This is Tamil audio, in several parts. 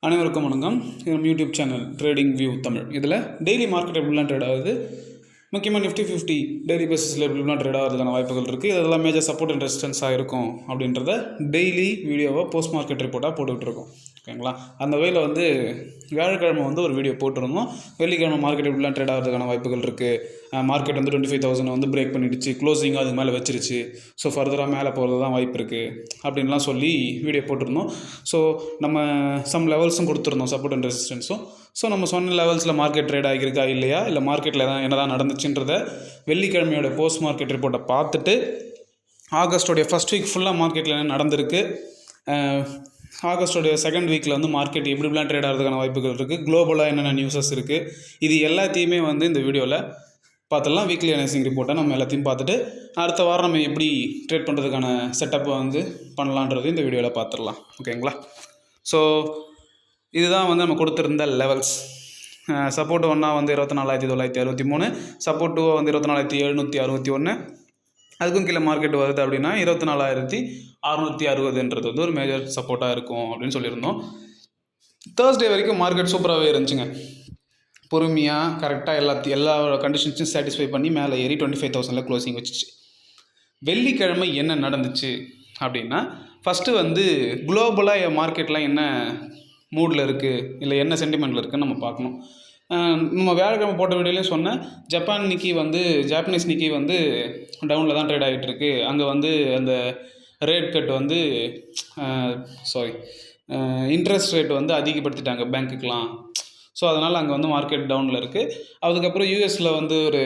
அனைவருக்கும் வணக்கம். இது நம்ம YouTube channel trading view Tamil. இதில் டெய்லி மார்க்கெட் எப்படிலாம் ட்ரேட் ஆகுது, முக்கியமாக நிஃப்டி 50 டெய்லி பேசிஸில் எப்படிலாம் ட்ரேட் ஆகிறதுக்கான வாய்ப்புகள் இருக்குது, இதெல்லாம் மேஜர் சப்போர்ட் அண்ட் ரெசிஸ்டன்ஸாக இருக்கும் அப்படின்றத டெய்லி வீடியோவாக போஸ்ட் மார்க்கெட் ரிப்போர்ட்டாக போட்டுக்கிட்டு இருக்கோம். ஓகேங்களா? அந்த வகையில் வியாழக்கிழமை ஒரு வீடியோ போட்டிருந்தோம். வெள்ளிக்கிழமை மார்க்கெட் எப்படிலாம் ட்ரேட் ஆகிறதுக்கான வாய்ப்புகள் இருக்குது, மார்க்கெட் 25,000 பிரேக் பண்ணிடுச்சு, க்ளோசிங்கும் அதுக்கு மேலே வச்சிருச்சு, ஸோ ஃபர்தராக மேலே போகிறது தான் வாய்ப்பு இருக்குது அப்படின்லாம் சொல்லி வீடியோ போட்டிருந்தோம். ஸோ நம்ம சம் லெவல்ஸும் கொடுத்துருந்தோம், சப்போர்ட் அண்ட் ரெசிஸ்டன்ஸும். ஸோ நம்ம சொன்ன லெவல்ஸில் மார்க்கெட் ட்ரேட் ஆகியிருக்கா இல்லையா, இல்லை மார்க்கெட்டில் என்ன தான் நடந்துச்சுன்றதை வெள்ளிக்கிழமையோட போஸ்ட் மார்க்கெட் ரிப்போர்ட்டை பார்த்துட்டு ஆகஸ்டோடைய ஃபஸ்ட் வீக் ஃபுல்லாக மார்க்கெட்டில் என்ன நடந்திருக்கு, ஆகஸ்டோடைய செகண்ட் வீக்கில் மார்க்கெட் எப்படிலாம் ட்ரேட் ஆகிறதுக்கான வாய்ப்புகள் இருக்குது, குளோபலாக என்னென்ன நியூஸஸ் இருக்குது, இது எல்லாத்தையுமே இந்த வீடியோவில் பார்த்துடலாம். வீக்லி அனலைசிங் ரிப்போர்ட்டை நம்ம எல்லாத்தையும் பார்த்துட்டு அடுத்த வாரம் நம்ம எப்படி ட்ரேட் பண்ணுறதுக்கான செட்டப்பை பண்ணலான்றது இந்த வீடியோவில் பார்த்துடலாம். ஓகேங்களா? ஸோ இதுதான் நம்ம கொடுத்துருந்த லெவல்ஸ். சப்போர்ட் 1 24,963, சப்போர்ட் 2 24,761, அதுக்கும் கீழே மார்க்கெட் வருது அப்படின்னா 24,660ன்றது ஒரு மேஜர் சப்போர்ட்டாக இருக்கும் அப்படின்னு சொல்லியிருந்தோம். தேர்ஸ்டே வரைக்கும் மார்க்கெட் சூப்பராகவே இருந்துச்சுங்க. பொறுமையாக கரெக்டாக எல்லா கண்டிஷன்ஸையும் சாட்டிஸ்ஃபை பண்ணி மேலே ஏறி 25,000 க்ளோசிங் வச்சிச்சு. வெள்ளிக்கிழமை என்ன நடந்துச்சு அப்படின்னா, ஃபஸ்ட்டு குளோபலாக மார்க்கெட்லாம் என்ன மூடில் இருக்குது, இல்லை என்ன சென்டிமெண்ட்டில் இருக்குதுன்னு நம்ம பார்க்கணும். நம்ம வியாழக்கிழமை போட்ட வீடியோலேயே சொன்னேன், ஜாப்பனீஸ் நிக்கி டவுனில் தான் ட்ரேட் ஆகிட்டுருக்கு. அங்கே அந்த ரேட் கட் இன்ட்ரெஸ்ட் ரேட் அதிகப்படுத்திட்டாங்க பேங்க்குக்கெலாம். ஸோ அதனால் அங்கே மார்க்கெட் டவுனில் இருக்குது. அதுக்கப்புறம் யூஎஸில் ஒரு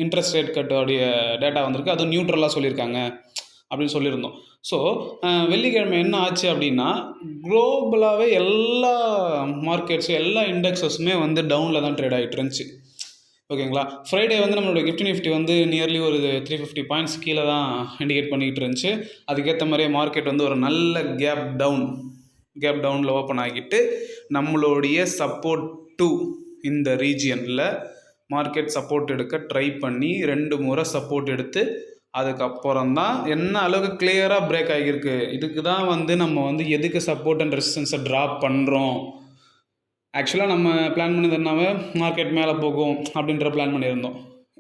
இன்ட்ரெஸ்ட் ரேட் கட்டோடைய டேட்டா வந்திருக்கு, அதுவும் நியூட்ரலாக சொல்லியிருக்காங்க அப்படின்னு சொல்லியிருந்தோம். ஸோ வெள்ளிக்கிழமை என்ன ஆச்சு அப்படின்னா, குளோபலாகவே எல்லா மார்க்கெட்ஸும் எல்லா இண்டெக்ஸஸுமே டவுனில் தான் ட்ரேட் ஆகிட்டு இருந்துச்சு. ஓகேங்களா? ஃப்ரைடே நம்மளோட நிஃப்டி நியர்லி ஒரு 350 பாயிண்ட்ஸ் கீழே தான் இண்டிகேட் பண்ணிக்கிட்டு இருந்துச்சு. அதுக்கேற்ற மாதிரியே மார்க்கெட் ஒரு நல்ல கேப் டவுனில் ஓப்பன் ஆகிட்டு நம்மளுடைய சப்போர்ட் 2 இந்த ரீஜியனில் மார்க்கெட் சப்போர்ட் எடுக்க ட்ரை பண்ணி 2 முறை சப்போர்ட் எடுத்து அதுக்கப்புறம் தான் என்ன அளவுக்கு கிளியராக பிரேக் ஆகியிருக்கு. இதுக்கு தான் நம்ம எதுக்கு சப்போர்ட் அண்ட் ரெசிஸ்டன்ஸை ட்ராப் பண்ணுறோம். ஆக்சுவலாக நம்ம பிளான் பண்ணியிருந்தோம்னாவே மார்க்கெட் மேலே போகும் அப்படின்ற பிளான் பண்ணியிருந்தோம்.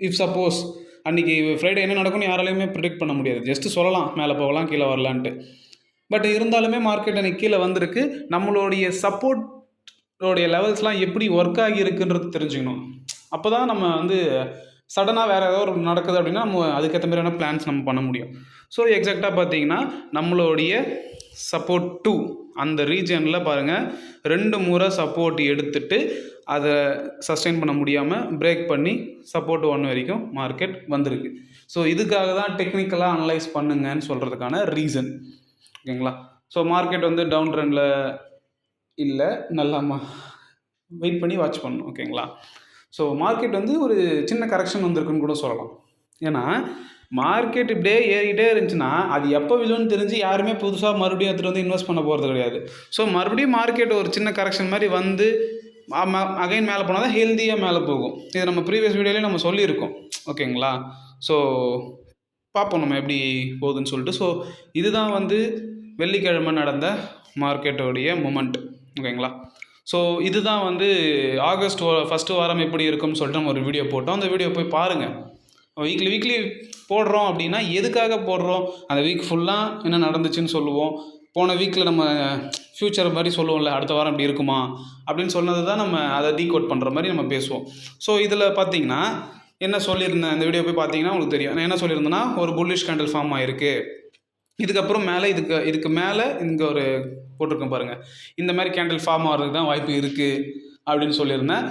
இஃப் சப்போஸ் அன்றைக்கி ஃப்ரைடே என்ன நடக்கும்னு யாராலையுமே ப்ரிடிக்ட் பண்ண முடியாது. ஜஸ்ட்டு சொல்லலாம் மேலே போகலாம் கீழே வரலான்ட்டு. பட் இருந்தாலுமே மார்க்கெட் அன்றைக்கி கீழே வந்திருக்கு. நம்மளுடைய சப்போர்ட்டோடைய லெவல்ஸ்லாம் எப்படி ஒர்க் ஆகியிருக்குன்றது தெரிஞ்சுக்கணும். அப்போ தான் நம்ம சடனாக வேறு ஏதோ ஒரு நடக்குது அப்படின்னா நம்ம அதுக்கேற்ற மாதிரியான பிளான்ஸ் நம்ம பண்ண முடியும். ஸோ எக்ஸாக்டாக பார்த்தீங்கன்னா நம்மளுடைய சப்போர்ட் 2 அந்த ரீஜனில் பாருங்கள் 2 முறை சப்போர்ட் எடுத்துட்டு அதை சஸ்டெயின் பண்ண முடியாமல் பிரேக் பண்ணி சப்போர்ட் 1 வரைக்கும் மார்க்கெட் வந்திருக்கு. ஸோ இதுக்காக தான் டெக்னிக்கலாக அனலைஸ் பண்ணுங்கன்னு சொல்கிறதுக்கான ரீசன். ஓகேங்களா? ஸோ மார்க்கெட் டவுன் ட்ரெண்டில் இல்லை, நல்லா வெயிட் பண்ணி வாட்ச் பண்ணணும். ஓகேங்களா? ஸோ மார்க்கெட் ஒரு சின்ன கரெக்ஷன் வந்திருக்குன்னு கூட சொல்லலாம். ஏன்னா மார்க்கெட் இப்படியே ஏறிக்கிட்டே இருந்துச்சுன்னா அது எப்போ விழுன்னு தெரிஞ்சு யாருமே புதுசாக மறுபடியும் எடுத்துகிட்டு இன்வெஸ்ட் பண்ண போகிறது கிடையாது. ஸோ மறுபடியும் மார்க்கெட் ஒரு சின்ன கரெக்ஷன் மாதிரி அகைன் மேலே போனால் தான் ஹெல்த்தியாக மேலே போகும். இது நம்ம ப்ரீவியஸ் வீடியோலேயே நம்ம சொல்லியிருக்கோம். ஓகேங்களா? ஸோ பார்ப்போம் நம்ம எப்படி போகுதுன்னு சொல்லிட்டு. ஸோ இதுதான் வெள்ளிக்கிழமை நடந்த மார்க்கெட்டோடைய மூமெண்ட். ஓகேங்களா? ஸோ இதுதான் ஆகஸ்ட் ஃபஸ்ட்டு வாரம் எப்படி இருக்கும்னு சொல்லிட்டு நம்ம ஒரு வீடியோ போட்டோம். அந்த வீடியோ போய் பாருங்கள். வீக்லி போடுறோம் அப்படின்னா எதுக்காக போடுறோம், அந்த வீக் ஃபுல்லாக என்ன நடந்துச்சுன்னு சொல்லுவோம். போன வீக்கில் நம்ம ஃப்யூச்சர் மாதிரி சொல்லுவோம்ல, அடுத்த வாரம் இப்படி இருக்குமா அப்படின்னு சொன்னது தான் நம்ம அதை டீகோட் பண்ணுற மாதிரி நம்ம பேசுவோம். ஸோ இதில் பார்த்தீங்கன்னா என்ன சொல்லியிருந்தேன், அந்த வீடியோ போய் பார்த்தீங்கன்னா உங்களுக்கு தெரியும். நான் என்ன சொல்லியிருந்தேன்னா, ஒரு புல்லிஷ் கேண்டில் ஃபார்ம் ஆகிருக்கு, இதுக்கப்புறம் மேலே இதுக்கு மேலே இங்கே ஒரு போட்டிருக்கேன் பாருங்கள், இந்த மாதிரி கேண்டில் ஃபார்ம் ஆகிறதுக்கு தான் வாய்ப்பு இருக்குது அப்படின்னு சொல்லியிருந்தேன்.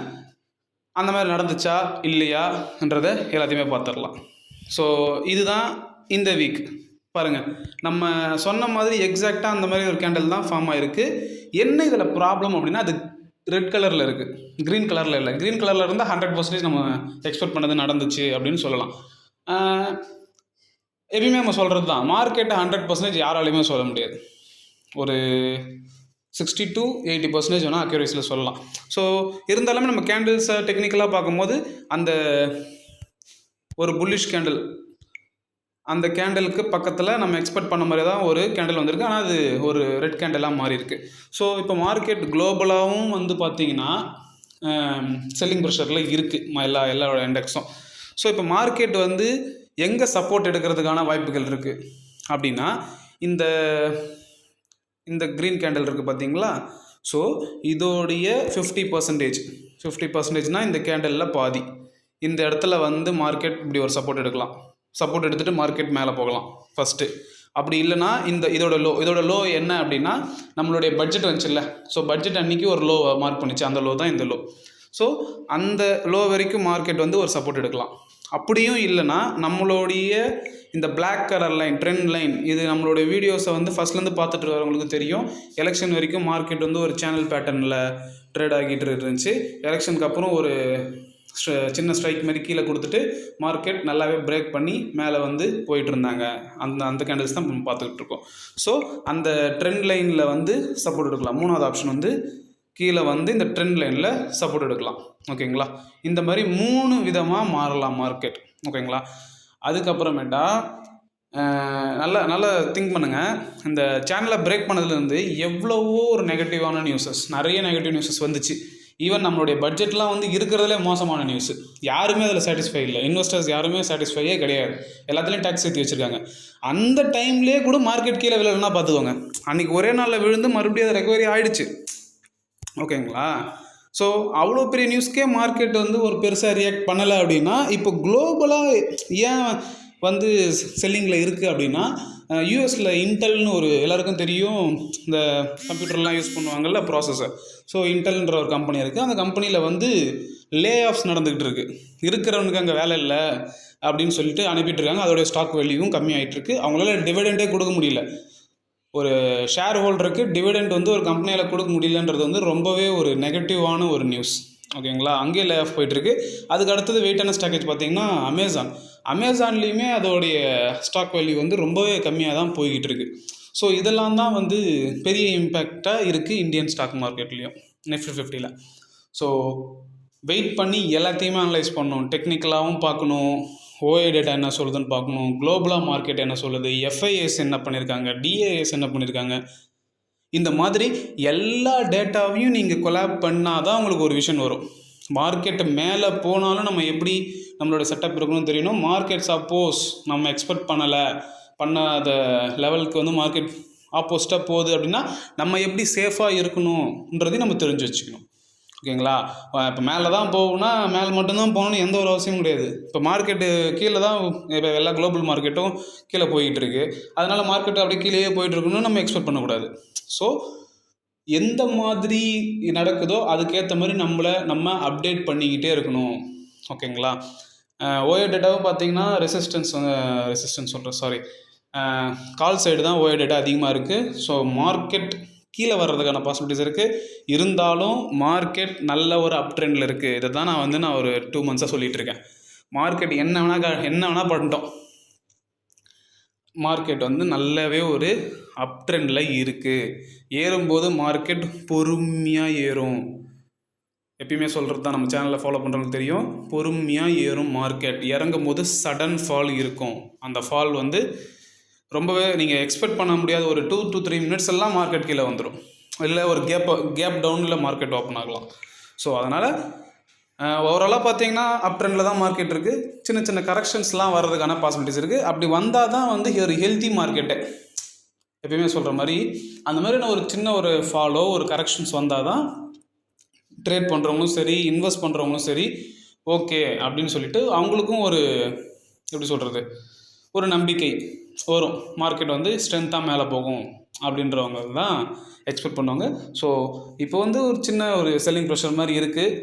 அந்த மாதிரி நடந்துச்சா இல்லையான்றதை எல்லாத்தையுமே பார்த்துடலாம். ஸோ இதுதான் இந்த வீக் பாருங்கள், நம்ம சொன்ன மாதிரி எக்ஸாக்டாக அந்த மாதிரி ஒரு கேண்டில் தான் ஃபார்ம் ஆகிருக்கு. என்ன இதில் ப்ராப்ளம் அப்படின்னா, அது ரெட் கலரில் இருக்குது, க்ரீன் கலரில் இல்லை. க்ரீன் கலரில் இருந்தால் 100% நம்ம எக்ஸ்பெக்ட் பண்ணது நடந்துச்சு அப்படின்னு சொல்லலாம். எப்பயுமே நம்ம சொல்கிறது தான், மார்க்கெட்டை 100% யாராலையுமே சொல்ல முடியாது. ஒரு 60 to 80% வேணால் அக்யூரேசியில் சொல்லலாம். ஸோ இருந்தாலுமே நம்ம கேண்டில்ஸை டெக்னிக்கலாக பார்க்கும்போது அந்த ஒரு புல்லிஷ் கேண்டில் அந்த கேண்டலுக்கு பக்கத்தில் நம்ம எக்ஸ்பெக்ட் பண்ண மாதிரி தான் ஒரு கேண்டில் வந்திருக்கு. ஆனால் அது ஒரு ரெட் கேண்டலாக மாறி இருக்கு. ஸோ இப்போ மார்க்கெட் குளோபலாகவும் வந்து பார்த்திங்கன்னா செல்லிங் ப்ரெஷரில் இருக்குது எல்லா இண்டெக்ஸும். ஸோ இப்போ மார்க்கெட் வந்து எங்கே சப்போர்ட் எடுக்கிறதுக்கான வாய்ப்புகள் இருக்குது அப்படின்னா, இந்த இந்த க்ரீன் கேண்டில் இருக்குது பார்த்தீங்களா? ஸோ இதோடைய 50%, இந்த கேண்டலில் பாதி இந்த இடத்துல வந்து மார்க்கெட் இப்படி ஒரு சப்போர்ட் எடுக்கலாம். சப்போர்ட் எடுத்துகிட்டு மார்க்கெட் மேலே போகலாம் ஃபஸ்ட்டு. அப்படி இல்லைனா இதோட லோ என்ன அப்படின்னா, நம்மளுடைய பட்ஜெட் வந்துச்சுல்ல, ஸோ பட்ஜெட் அன்றைக்கி ஒரு லோ மார்க் பண்ணிச்சு, அந்த லோ தான் இந்த லோ. ஸோ அந்த லோ வரைக்கும் மார்க்கெட் வந்து ஒரு சப்போர்ட் எடுக்கலாம். அப்படியும் இல்லைனா நம்மளுடைய இந்த black colour line, trend line, இது நம்மளுடைய வீடியோஸை வந்து ஃபஸ்ட்லேருந்து பார்த்துட்டு வரவங்களுக்கு தெரியும். எலெக்ஷன் வரைக்கும் மார்க்கெட் வந்து ஒரு சேனல் பேட்டர்னில் ட்ரேட் ஆகிட்டு இருந்துச்சு. எலெக்ஷனுக்கு அப்புறம் ஒரு சின்ன ஸ்ட்ரைக் மாதிரி கீழே கொடுத்துட்டு மார்க்கெட் நல்லாவே பிரேக் பண்ணி மேலே வந்து போயிட்டு இருந்தாங்க. அந்த கேண்டில்ஸ் தான் நம்ம பார்த்துக்கிட்டு இருக்கோம். ஸோ அந்த ட்ரெண்ட் லைனில் வந்து சப்போர்ட் எடுக்கலாம். மூணாவது ஆப்ஷன் வந்து கீழே வந்து இந்த ட்ரெண்ட் லைனில் சப்போர்ட் எடுக்கலாம். ஓகேங்களா? இந்த மாதிரி 3 விதமாக மாறலாம் மார்க்கெட். ஓகேங்களா? அதுக்கப்புறமேட்டா நல்லா திங்க் பண்ணுங்கள். இந்த சேனலை பிரேக் பண்ணதுலேருந்து எவ்வளவோ ஒரு நெகட்டிவான நியூஸஸ், நிறைய நெகட்டிவ் நியூஸஸ் வந்துச்சு. ஈவன் நம்மளுடைய பட்ஜெட்லாம் வந்து இருக்கிறதுலே மோசமான நியூஸு. யாருமே அதில் சாட்டிஸ்ஃபை இல்லை. இன்வெஸ்டர்ஸ் யாருமே சாட்டிஸ்ஃபையே கிடையாது. எல்லாத்துலேயும் டேக்ஸ் ஏற்றி வச்சுருக்காங்க. அந்த டைம்லேயே கூட மார்க்கெட் கீழே விழலைன்னா பார்த்துக்கோங்க. அன்றைக்கி ஒரே நாளில் விழுந்து மறுபடியும் அது ரெக்கவரி ஆகிடுச்சு. ஓகேங்களா? ஸோ அவ்வளோ பெரிய நியூஸ்க்கே மார்க்கெட் வந்து ஒரு பெருசாக ரியாக்ட் பண்ணலை அப்படின்னா, இப்போ குளோபலாக ஏன் வந்து செல்லிங்கில் இருக்குது அப்படின்னா, யூஎஸில் இன்டெல்னு ஒரு எல்லாருக்கும் தெரியும், இந்த கம்ப்யூட்டர்லாம் யூஸ் பண்ணுவாங்கள்ல, ப்ராசஸர். ஸோ இன்டெல்ன்ற ஒரு கம்பெனி இருக்குது. அந்த கம்பெனியில் வந்து லே ஆஃப்ஸ் நடந்துக்கிட்டு இருக்குது. இருக்கிறவனுக்கு அங்கே வேலை இல்லை அப்படின்னு சொல்லிட்டு அனுப்பிட்டு இருக்காங்க. அதோடைய ஸ்டாக் வேல்யூவும் கம்மியாகிட்டுருக்கு. அவங்களால டிவிடெண்டே கொடுக்க முடியல. ஒரு ஷேர் ஹோல்டருக்கு டிவிடெண்ட் வந்து ஒரு கம்பெனியில் கொடுக்க முடியலன்றது வந்து ரொம்பவே ஒரு நெகட்டிவான ஒரு நியூஸ். ஓகேங்களா? அங்கேயே லே ஆஃப் போயிட்டுருக்கு. அதுக்கு அடுத்தது வெயிட்டான ஸ்டாக்கேஜ் பார்த்திங்கன்னா அமேசான்லேயுமே அதோடைய ஸ்டாக் வேல்யூ வந்து ரொம்பவே கம்மியாக தான் போய்கிட்டு இருக்குது. ஸோ இதெல்லாம் தான் வந்து பெரிய இம்பேக்டாக இருக்குது இந்தியன் ஸ்டாக் மார்க்கெட்லேயும், நிஃப்டி 50ல். ஸோ வெயிட் பண்ணி எல்லாத்தையுமே அனலைஸ் பண்ணணும். டெக்னிக்கலாகவும் பார்க்கணும், ஓஏ டேட்டா என்ன சொல்லுதுன்னு பார்க்கணும், குளோபலாக மார்க்கெட் என்ன சொல்லுது, எஃப்ஐஎஸ் என்ன பண்ணியிருக்காங்க, டிஏஎஸ் என்ன பண்ணியிருக்காங்க. இந்த மாதிரி எல்லா டேட்டாவையும் நீங்கள் கொலாப் பண்ணால் தான் உங்களுக்கு ஒரு விஷன் வரும். மார்க்கெட்டு மேலே போனாலும் நம்ம எப்படி நம்மளோட செட்டப் இருக்கணும்னு தெரியணும். மார்க்கெட் சப்போஸ் நம்ம எக்ஸ்பெக்ட் பண்ணாத லெவலுக்கு வந்து மார்க்கெட் ஆப்போசிட்டாக போகுது அப்படின்னா நம்ம எப்படி சேஃபாக இருக்கணுன்றதையும் நம்ம தெரிஞ்சு வச்சுக்கணும். ஓகேங்களா? இப்போ மேலே தான் போகணும்னா மேலே மட்டும்தான் போகணுன்னு எந்த ஒரு அவசியமும் கிடையாது. இப்போ மார்க்கெட்டு கீழே தான், இப்போ எல்லா குளோபல் மார்க்கெட்டும் கீழே போய்கிட்டு இருக்குது. அதனால் மார்க்கெட்டு அப்படியே கீழே போயிட்டு இருக்குன்னு நம்ம எக்ஸ்பெக்ட் பண்ணக்கூடாது. ஸோ எந்த மாதிரி நடக்குதோ அதுக்கேற்ற மாதிரி நம்ம அப்டேட் பண்ணிக்கிட்டே இருக்கணும். ஓகேங்களா? ஓஏ டேட்டாவும் பார்த்தீங்கன்னா கால் சைடு தான் ஓஏ டேட்டா அதிகமாக இருக்குது. ஸோ மார்க்கெட் கீழே வர்றதுக்கான பாசிபிலிட்டிஸ் இருக்குது. இருந்தாலும் மார்க்கெட் நல்ல ஒரு அப் ட்ரெண்டில் இருக்குது. இதை தான் நான் ஒரு 2 மந்த்ஸாக சொல்லிகிட்டு இருக்கேன். மார்க்கெட் என்ன வேணால் பண்ணிட்டோம். மார்க்கெட் வந்து நல்லாவே ஒரு அப் ட்ரெண்டில் இருக்குது. ஏறும்போது மார்க்கெட் பொறுமையாக ஏறும். எப்பயுமே சொல்கிறது தான், நம்ம சேனலில் ஃபாலோ பண்ணுறவங்களுக்கு தெரியும். பொறுமையாக ஏறும் மார்க்கெட். இறங்கும் போது சடன் ஃபால் இருக்கும். அந்த ஃபால் வந்து ரொம்பவே நீங்கள் எக்ஸ்பெக்ட் பண்ண முடியாத ஒரு 2 to 3 மினிட்ஸ் எல்லாம் மார்க்கெட் கீழே வந்துடும். இல்லை ஒரு கேப் டவுனில் மார்க்கெட் ஓப்பன் ஆகலாம். ஸோ அதனால் ஓவராலாக பார்த்தீங்கன்னா அப் ட்ரெண்டில் தான் மார்க்கெட் இருக்குது. சின்ன சின்ன கரெக்ஷன்ஸ்லாம் வர்றதுக்கான பாசிபிலிட்டிஸ் இருக்குது. அப்படி வந்தால் தான் வந்து ஒரு ஹெல்த்தி மார்க்கெட்டை, எப்பயுமே சொல்கிற மாதிரி அந்த மாதிரி ஒரு சின்ன ஒரு ஃபாலோ, ஒரு கரெக்ஷன்ஸ் வந்தால் தான் ட்ரேட் பண்ணுறவங்களும் சரி, இன்வெஸ்ட் பண்ணுறவங்களும் சரி, ஓகே அப்படின்னு சொல்லிட்டு அவங்களுக்கும் ஒரு எப்படி சொல்கிறது, ஒரு நம்பிக்கை வரும். மார்க்கெட் வந்து ஸ்ட்ரென்த்தாக மேலே போகும் அப்படின்றவங்க தான் எக்ஸ்பெக்ட் பண்ணுவாங்க. ஸோ இப்போ வந்து ஒரு சின்ன ஒரு செல்லிங் ப்ரெஷர் மாதிரி இருக்குது.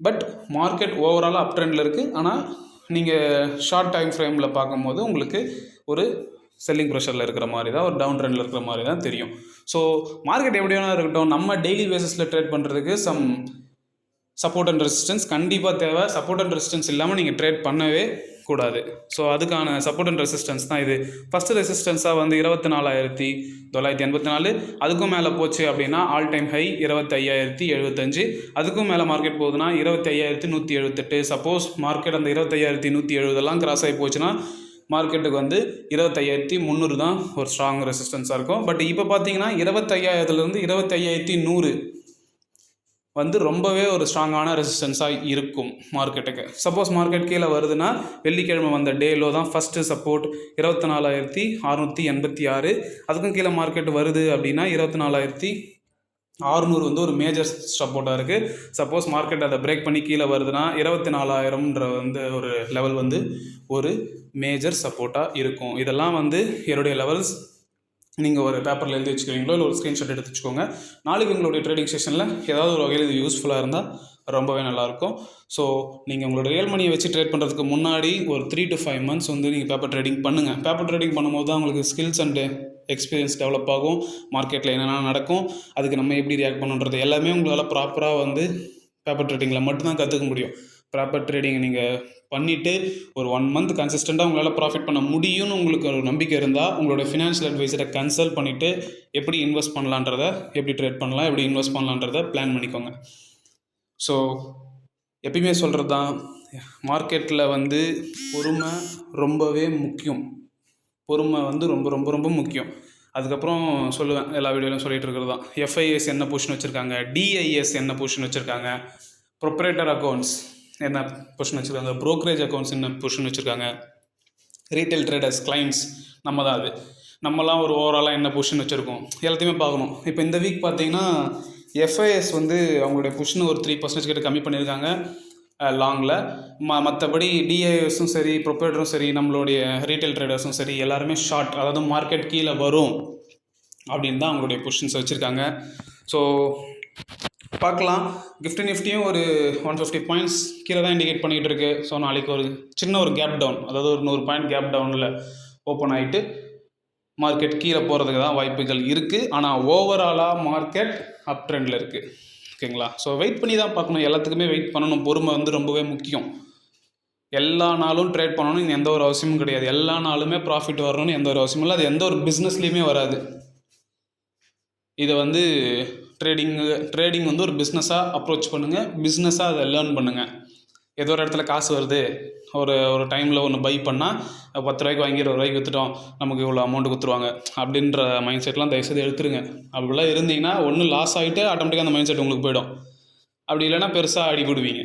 பட் மார்க்கெட் ஓவராலாக அப் ட்ரெண்டில் இருக்குது. ஆனால் நீங்கள் ஷார்ட் டைம் ஃப்ரேமில் பார்க்கும்போது உங்களுக்கு ஒரு செல்லிங் ப்ரெஷரில் இருக்கிற மாதிரி தான், ஒரு டவுன் ட்ரெண்டில் இருக்கிற மாதிரி தான் தெரியும். ஸோ மார்க்கெட் எப்படி வேணால் இருக்கட்டும், நம்ம டெய்லி பேசிஸில் ட்ரேட் பண்ணுறதுக்கு சம் சப்போர்ட் அண்ட் ரெசிஸ்டன்ஸ் கண்டிப்பாக தேவை. சப்போர்ட் அண்ட் ரெசிஸ்டன்ஸ் இல்லாமல் நீங்கள் ட்ரேட் பண்ணவே கூடாது. ஸோ அதுக்கான சப்போர்ட் அண்ட் ரெசிஸ்டன்ஸ் தான் இது. ஃபஸ்ட்டு ரெசிஸ்டன்ஸாக வந்து 24,984. அதுக்கும் மேலே போச்சு அப்படின்னா ஆல் டைம் ஹை 25,075. அதுக்கும் மேலே மார்க்கெட் போகுதுன்னா 25,178. சப்போஸ் மார்க்கெட் அந்த 25,170 கிராஸ் ஆகி போச்சுன்னா மார்க்கெட்டுக்கு வந்து 25,300 தான் ஒரு ஸ்ட்ராங் ரெசிஸ்டன்ஸாக இருக்கும். பட் இப்போ பார்த்தீங்கன்னா 25,000லேருந்து 25,100 வந்து ரொம்பவே ஒரு ஸ்ட்ராங்கான ரெசிஸ்டன்ஸாக இருக்கும் மார்க்கெட்டுக்கு. சப்போஸ் மார்க்கெட் கீழே வருதுன்னா வெள்ளிக்கிழமை வந்த டேலோ தான் ஃபஸ்ட்டு சப்போர்ட் 24,686. அதுக்கும் கீழே மார்க்கெட் வருது அப்படின்னா 24,600 வந்து ஒரு மேஜர் சப்போர்ட்டாக இருக்குது. சப்போஸ் மார்க்கெட் அதை பிரேக் பண்ணி கீழே வருதுன்னா 24,000ன்ற வந்து ஒரு லெவல் வந்து ஒரு மேஜர் சப்போர்ட்டாக இருக்கும். இதெல்லாம் வந்து என்னுடைய லெவல்ஸ். நீங்கள் ஒரு பேப்பரில் எழுதி வச்சுக்கிறீங்களோ இல்லை ஒரு ஸ்க்ரீன்ஷாட் எடுத்து வச்சுக்கோங்க. நாளைக்கு உங்களுடைய ட்ரேடிங் செஷனில் ஏதாவது ஒரு வகையில் இது யூஸ்ஃபுல்லாக இருந்தால் ரொம்பவே நல்லாயிருக்கும். ஸோ நீங்கள் உங்களோட ரியல் மணியை வச்சு ட்ரேட் பண்ணுறதுக்கு முன்னாடி ஒரு 3 to 5 months வந்து நீங்கள் பேப்பர் ட்ரேடிங் பண்ணுங்கள். பேப்பர் ட்ரேடிங் பண்ணும்போது தான் உங்களுக்கு ஸ்கில்ஸ் அண்டு எக்ஸ்பீரியன்ஸ் டெவலப் ஆகும். மார்க்கெட்டில் என்னென்ன நடக்கும், அதுக்கு நம்ம எப்படி ரியாக்ட் பண்ணுன்றது எல்லாமே உங்களால் ப்ராப்பராக வந்து பேப்பர் ட்ரேடிங்கில் மட்டும்தான் கற்றுக்க முடியும். பேப்பர் ட்ரேடிங் நீங்கள் பண்ணிவிட்டு ஒரு 1 month கன்சிஸ்டண்ட்டாக உங்களால் ப்ராஃபிட் பண்ண முடியும்னு உங்களுக்கு ஒரு நம்பிக்கை இருந்தால் உங்களோட ஃபினான்ஷியல் அட்வைஸரை கன்சல்ட் பண்ணிவிட்டு எப்படி இன்வெஸ்ட் பண்ணலான்றதை, எப்படி ட்ரேட் பண்ணலாம், எப்படி இன்வெஸ்ட் பண்ணலான்றதை பிளான் பண்ணிக்கோங்க. ஸோ எப்பயுமே சொல்கிறது தான், மார்க்கெட்டில் வந்து பொறுமை ரொம்பவே முக்கியம். பொறுமை வந்து ரொம்ப ரொம்ப ரொம்ப முக்கியம். அதுக்கப்புறம் சொல்லுவேன், எல்லா வீடியோலையும் சொல்லிகிட்டு இருக்கிறது தான், FIS என்ன பொசிஷன் வச்சுருக்காங்க, DIS என்ன பொசிஷன் வச்சுருக்காங்க, ப்ரொப்ரேட்டர் அக்கௌண்ட்ஸ் என்ன பொசிஷன் வச்சுருக்காங்க, ப்ரோக்கரேஜ் அக்கௌண்ட்ஸ் என்ன பொசிஷன் வச்சுருக்காங்க, ரீட்டைல் ட்ரேடர்ஸ் கிளைண்ட்ஸ் நம்ம தான். அது நம்மலாம் ஒரு ஓவராலாக என்ன பொசிஷன் வச்சுருக்கோம் எல்லாத்தையுமே பார்க்கணும். இப்போ இந்த வீக் பார்த்தீங்கன்னா FIS வந்து அவங்களுடைய பொசிஷன் ஒரு 3% கிட்ட கம்மி பண்ணியிருக்காங்க லாங்கில். மற்றபடி DISஸும் சரி, ப்ரொப்ரேட்டரும் சரி, நம்மளுடைய ரீட்டைல் ட்ரேடர்ஸும் சரி, எல்லாருமே ஷார்ட், அதாவது மார்க்கெட் கீழே வரும் அப்படின்னு தான் அவங்களுடைய பொசிஷன்ஸ் வச்சுருக்காங்க. ஸோ பார்க்கலாம். நிஃப்டியும் ஒரு 150 பாயிண்ட்ஸ் கீழே தான் இண்டிகேட் பண்ணிகிட்டு இருக்குது. ஸோ நாளைக்கு ஒரு சின்ன ஒரு கேப் டவுன், அதாவது ஒரு 100 பாயிண்ட் கேப் டவுனில் ஓப்பன் ஆகிட்டு மார்க்கெட் கீழே போகிறதுக்கு தான் வாய்ப்புகள் இருக்குது. ஆனால் ஓவராலாக மார்க்கெட் அப் ட்ரெண்டில் இருக்குது. ஓகேங்களா? ஸோ வெயிட் பண்ணி தான் பார்க்கணும். எல்லாத்துக்குமே வெயிட் பண்ணணும். பொறுமை வந்து ரொம்பவே முக்கியம். எல்லா நாளும் ட்ரேட் பண்ணணும்னு எந்த ஒரு அவசியமும் கிடையாது. எல்லா நாளுமே ப்ராஃபிட் வரணும்னு எந்த ஒரு அவசியமும் இல்லை. அது எந்த ஒரு பிஸ்னஸ்லேயுமே வராது. இதை வந்து ட்ரேடிங் வந்து ஒரு பிஸ்னஸாக அப்ரோச் பண்ணுங்கள். பிஸ்னஸாக அதை லேர்ன் பண்ணுங்கள். ஏதோ ஒரு இடத்துல காசு வருது, ஒரு டைமில் ஒன்று பை பண்ணால் 10 ரூபாய்க்கு வாங்கி 20 ரூபாய்க்கு விற்றுட்டோம், நமக்கு இவ்வளோ அமௌண்ட்டு கொடுத்துருவாங்க அப்படின்ற மைண்ட் செட்லாம் தயவுசெய்து எடுத்துருங்க. அப்படிலாம் இருந்தீங்கன்னா ஒன்று லாஸ் ஆகிட்டு ஆட்டோமேட்டிக்காக அந்த மைண்ட் செட் உங்களுக்கு போயிடும். அப்படி இல்லைன்னா பெருசாக அடிபடுவீங்க.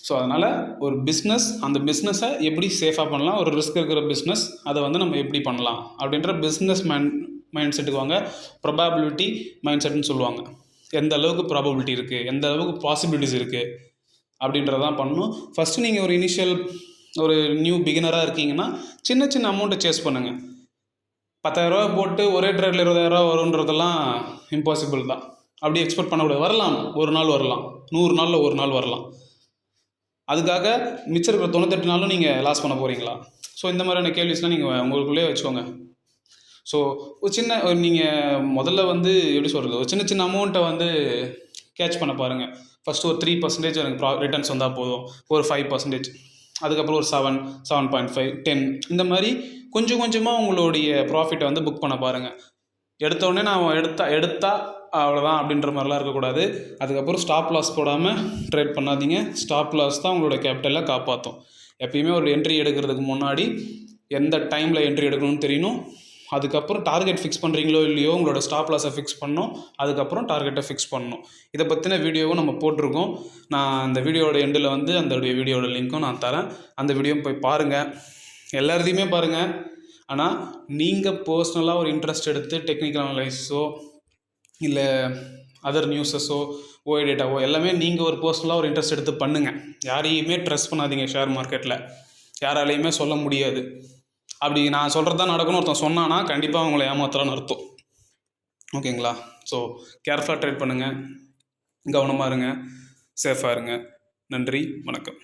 ஸோ அதனால் ஒரு பிஸ்னஸ், அந்த பிஸ்னஸை எப்படி சேஃபாக பண்ணலாம், ஒரு ரிஸ்க் இருக்கிற பிஸ்னஸ், அதை வந்து நம்ம எப்படி பண்ணலாம் அப்படின்ற பிஸ்னஸ் மைண்ட் செட்டுக்கு வாங்க. ப்ரொபாபிலிட்டி மைண்ட் செட்னு சொல்லுவாங்க. எந்த அளவுக்கு ப்ராபபிலிட்டி இருக்குது, எந்த அளவுக்கு பாசிபிலிட்டிஸ் இருக்குது அப்படின்றதான் பண்ணணும். ஃபஸ்ட்டு நீங்கள் ஒரு நியூ பிகினராக இருக்கீங்கன்னா சின்ன சின்ன அமௌண்ட்டை சேஸ் பண்ணுங்கள். 10,000 ரூபா போட்டு ஒரே ட்ரேடில் 20,000 ரூபா வருன்றதெல்லாம் இம்பாசிபிள் தான். அப்படி எக்ஸ்பெக்ட் பண்ணக்கூடாது. வரலாம், ஒரு நாள் வரலாம், 100 நாளில் ஒரு நாள் வரலாம். அதுக்காக மிச்சம் இருக்கிற 98 நாளும் நீங்கள் லாஸ் பண்ண போகிறீங்களா? ஸோ இந்த மாதிரியான கேள்விஸ்லாம் நீங்கள் உங்களுக்குள்ளே வச்சுக்கோங்க. ஸோ நீங்கள் முதல்ல வந்து எப்படி சொல்கிறது, ஒரு சின்ன சின்ன அமௌண்ட்டை வந்து கேட்ச் பண்ண பாருங்கள். ஃபஸ்ட்டு ஒரு 3% எனக்கு ரிட்டர்ன்ஸ் வந்தால் போதும், ஒரு 5%, அதுக்கப்புறம் ஒரு 7, 7.5, 10, இந்த மாதிரி கொஞ்சம் கொஞ்சமாக உங்களுடைய ப்ராஃபிட்டை வந்து புக் பண்ண பாருங்கள். எடுத்தோடனே நான் எடுத்தா அவ்வளோதான் அப்படின்ற மாதிரிலாம் இருக்கக்கூடாது. அதுக்கப்புறம் ஸ்டாப் லாஸ் போடாமல் ட்ரேட் பண்ணாதீங்க. ஸ்டாப் லாஸ் தான் உங்களோட கேபிட்டலை காப்பாற்றும். எப்பயுமே ஒரு என்ட்ரி எடுக்கிறதுக்கு முன்னாடி எந்த டைமில் என்ட்ரி எடுக்கணும்னு தெரியணும். அதுக்கப்புறம் டார்கெட் ஃபிக்ஸ் பண்ணுறீங்களோ இல்லையோ உங்களோட ஸ்டாப் லாஸை ஃபிக்ஸ் பண்ணணும். அதுக்கப்புறம் டார்கெட்டை ஃபிக்ஸ் பண்ணணும். இதை பற்றின வீடியோவும் நம்ம போட்டிருக்கோம். நான் அந்த வீடியோட எண்டில் வந்து அந்த வீடியோட லிங்க்கும் நான் தரேன். அந்த வீடியோவும் போய் பாருங்கள். எல்லாத்தையுமே பாருங்கள். ஆனால் நீங்கள் பர்சனலாக ஒரு இன்ட்ரெஸ்ட் எடுத்து டெக்னிக்கல் அனலைஸோ இல்லை அதர் நியூஸஸோ ஓஏ டேட்டாவோ எல்லாமே நீங்கள் ஒரு பர்சனலாக ஒரு இன்ட்ரெஸ்ட் எடுத்து பண்ணுங்கள். யாரையுமே ட்ரஸ்ட் பண்ணாதீங்க. ஷேர் மார்க்கெட்டில் யாராலையுமே சொல்ல முடியாது. அப்படி நான் சொல்கிறது தான் நடக்கணும் ஒருத்தன் சொன்னான்னா கண்டிப்பாக அவங்கள ஏமாத்தலான்னு அர்த்தம். ஓகேங்களா? ஸோ கேர்ஃபுல்லாக ட்ரேட் பண்ணுங்கள், கவனமாக இருங்க, சேஃபாக இருங்க. நன்றி, வணக்கம்.